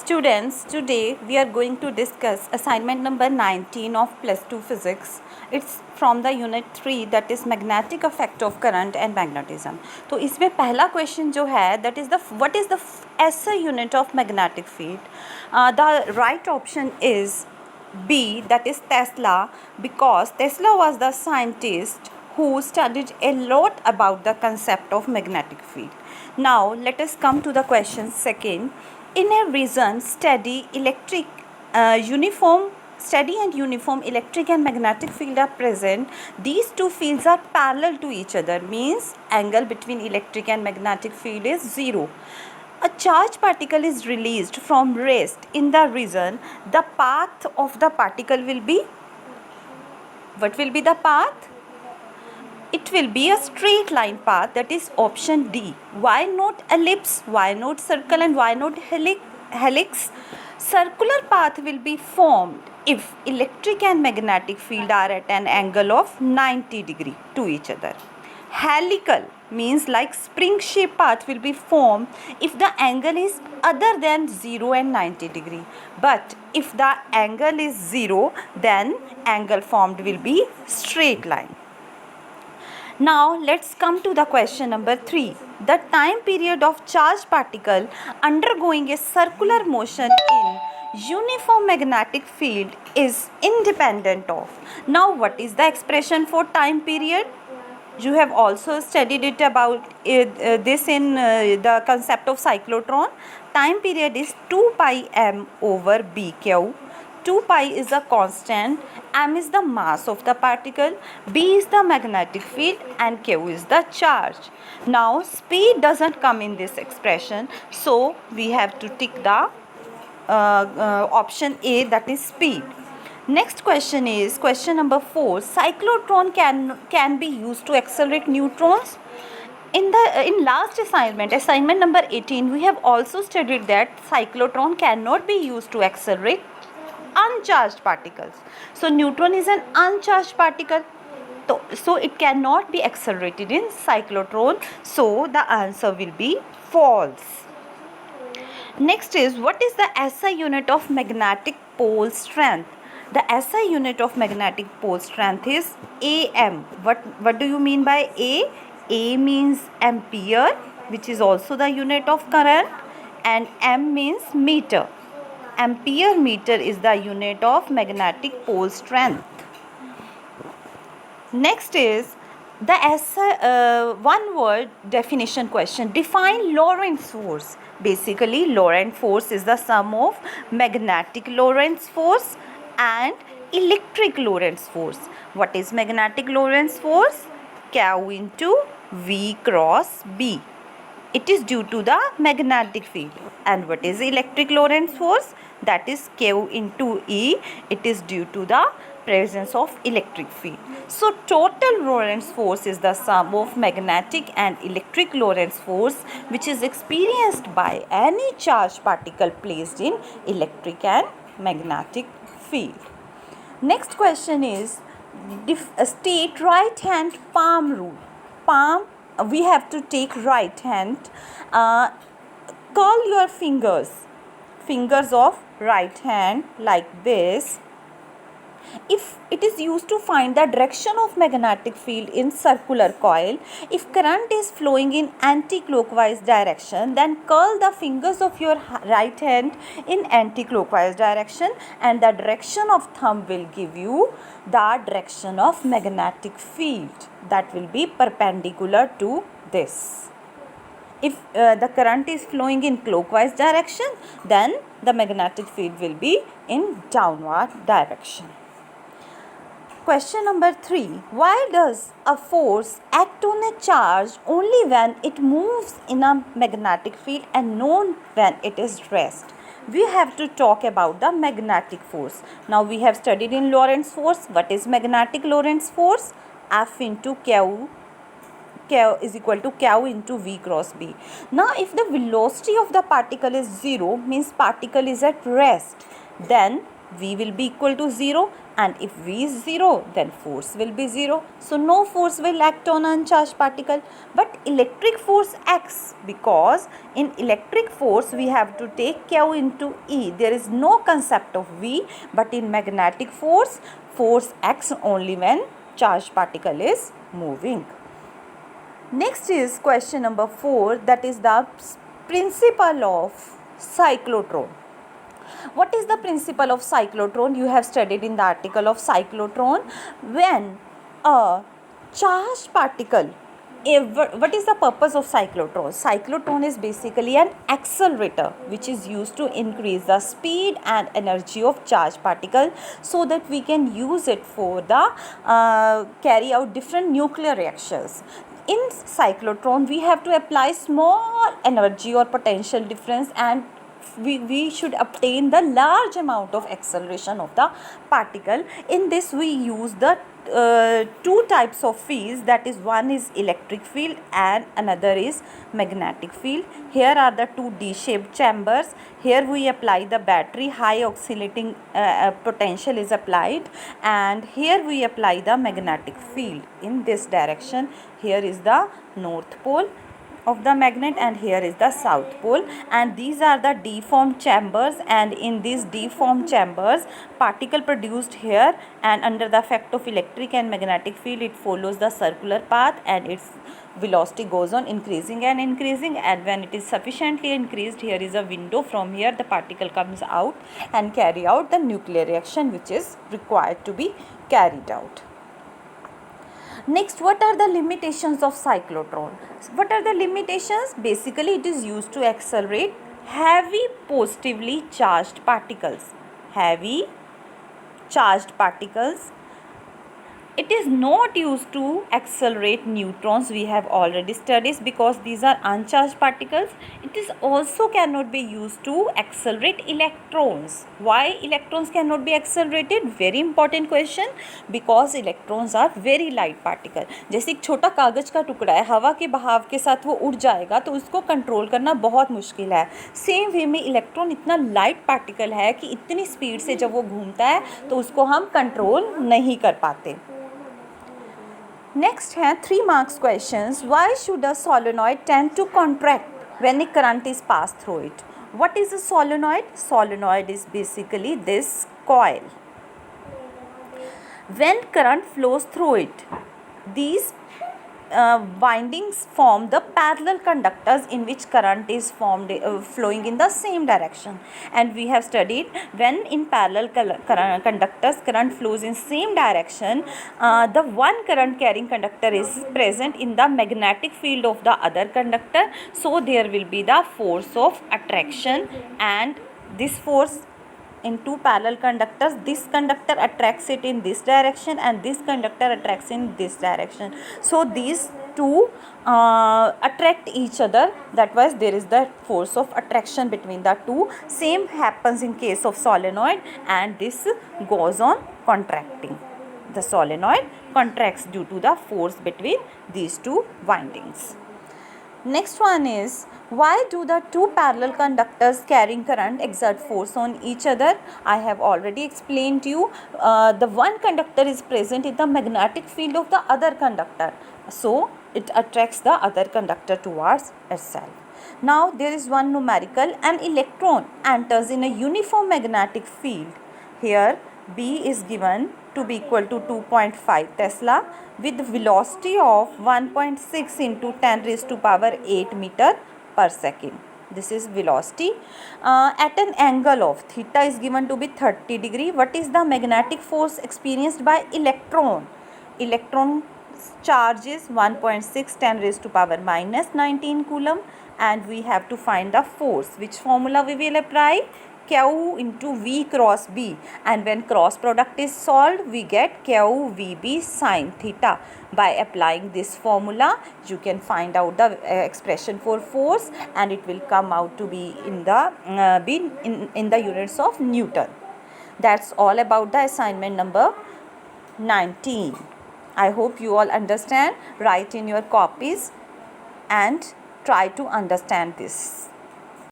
Students, today we are going to discuss assignment number 19 of plus 2 physics. It's from the unit 3, that is magnetic effect of current and magnetism. तो इसमें पहला question जो है, that is the what is the SI unit of magnetic field? The right option is B, that is Tesla, because Tesla was the scientist who studied a lot about the concept of magnetic field. Now let us come to the question second. In a region, steady and uniform electric and magnetic field are present. These two fields are parallel to each other, means angle between electric and magnetic field is 0. A charged particle is released from rest in the region. The path of the particle will be, what will be the path? It will be a straight line path, that is option D. Why not ellipse, why not circle, and why not helix? Circular path will be formed if electric and magnetic field are at an angle of 90 degree to each other. Helical means like spring shape path will be formed if the angle is other than 0 and 90 degree. But if the angle is 0, then angle formed will be straight line. Now let's come to the question number 3. The time period of charged particle undergoing a circular motion in uniform magnetic field is independent of. Now what is the expression for time period? You have also studied it about this in the concept of cyclotron. Time period is 2 pi m over bq. 2 pi is a constant, m is the mass of the particle, b is the magnetic field, and q is the charge. Now speed doesn't come in this expression, so we have to tick the option A, that is speed. Next question is question number 4. Cyclotron can be used to accelerate neutrons. In last assignment number 18, we have also studied that cyclotron cannot be used to accelerate uncharged particles. So neutron is an uncharged particle, so it cannot be accelerated in cyclotron, so the answer will be false. Next is, what is the SI unit of magnetic pole strength? The SI unit of magnetic pole strength is AM. What do you mean by A? A means ampere, which is also the unit of current, and M means meter. Ampere meter is the unit of magnetic pole strength. Next is the one word definition question. Define Lorentz force. Basically, Lorentz force is the sum of magnetic Lorentz force and electric Lorentz force. What is magnetic Lorentz force? Q into V cross B. It is due to the magnetic field. And what is electric Lorentz force? That is Q into E. It is due to the presence of electric field. So total Lorentz force is the sum of magnetic and electric Lorentz force which is experienced by any charged particle placed in electric and magnetic field. Next question is, state right hand palm rule. Palm, we have to take right hand. Curl your fingers of right hand like this. If it is used to find the direction of magnetic field in circular coil, if current is flowing in anti-clockwise direction, then curl the fingers of your right hand in anti-clockwise direction, and the direction of thumb will give you the direction of magnetic field, that will be perpendicular to this. If the current is flowing in clockwise direction, then the magnetic field will be in downward direction. Question number 3. Why does a force act on a charge only when it moves in a magnetic field and not when it is rest? We have to talk about the magnetic force. Now we have studied in Lorentz force. What is magnetic Lorentz force? F into Q is equal to Q into V cross B. Now if the velocity of the particle is 0, means particle is at rest, then V will be equal to 0, and if V is 0, then force will be 0. So no force will act on uncharged particle, but electric force acts, because in electric force we have to take Q into E. There is no concept of V, but in magnetic force, force acts only when charged particle is moving. Next is question number 4, that is the principle of cyclotron. What is the principle of cyclotron? You have studied in the article of cyclotron. When a charged particle, what is the purpose of cyclotron? Cyclotron is basically an accelerator which is used to increase the speed and energy of charged particle, so that we can use it for the carry out different nuclear reactions. In cyclotron, we have to apply small energy or potential difference, and we should obtain the large amount of acceleration of the particle. In this, we use the two types of fields, that is, one is electric field and another is magnetic field. Here are the two D-shaped chambers. Here we apply the battery, high oscillating potential is applied, and here we apply the magnetic field in this direction. Here is the north pole of the magnet and here is the south pole, and these are the deformed chambers, and in these deformed chambers particle produced here, and under the effect of electric and magnetic field it follows the circular path and its velocity goes on increasing and increasing, and when it is sufficiently increased, here is a window. From here the particle comes out and carry out the nuclear reaction which is required to be carried out. Next, what are the limitations of cyclotron? What are the limitations? Basically, it is used to accelerate heavy positively charged particles. Heavy charged particles. It is not used to accelerate neutrons, we have already studied, because these are uncharged particles. It is also cannot be used to accelerate electrons. Why electrons cannot be accelerated? Very important question, because electrons are very light particle. जैसे एक छोटा कागज का टुकड़ा है, हवा के बहाव के साथ वो उड़ जाएगा तो उसको कंट्रोल करना बहुत मुश्किल है. सेम वे में इलेक्ट्रॉन इतना लाइट पार्टिकल है कि इतनी स्पीड से जब वो घूमता है तो उसको हम कंट्रोल नहीं कर पाते. Next है 3 marks questions. Why should a solenoid tend to contract when a current is passed through it? What is a solenoid? Solenoid is basically this coil. When current flows through it, these windings form the parallel conductors in which current is formed flowing in the same direction, and we have studied when in parallel conductors current flows in same direction, the one current carrying conductor is present in the magnetic field of the other conductor, so there will be the force of attraction, and this force in two parallel conductors, this conductor attracts it in this direction and this conductor attracts in this direction. So these two attract each other. That was, there is the force of attraction between the two. Same happens in case of solenoid, and this goes on contracting. The solenoid contracts due to the force between these two windings. Next one is, why do the two parallel conductors carrying current exert force on each other? I have already explained to you. The one conductor is present in the magnetic field of the other conductor, so it attracts the other conductor towards itself. Now there is one numerical. An electron enters in a uniform magnetic field. Here B is given to be equal to 2.5 Tesla with velocity of 1.6 into 10 raised to power 8 meter per second. This is velocity. At an angle of theta is given to be 30 degree. What is the magnetic force experienced by electron? Electron charge is 1.6 10 raised to power minus 19 coulomb, and we have to find the force. Which formula we will apply? Q into V cross B, and when cross product is solved we get Q VB sin theta. By applying this formula you can find out the expression for force, and it will come out to be in the units of Newton. That's all about the assignment number 19. I hope you all understand. Write in your copies and try to understand this.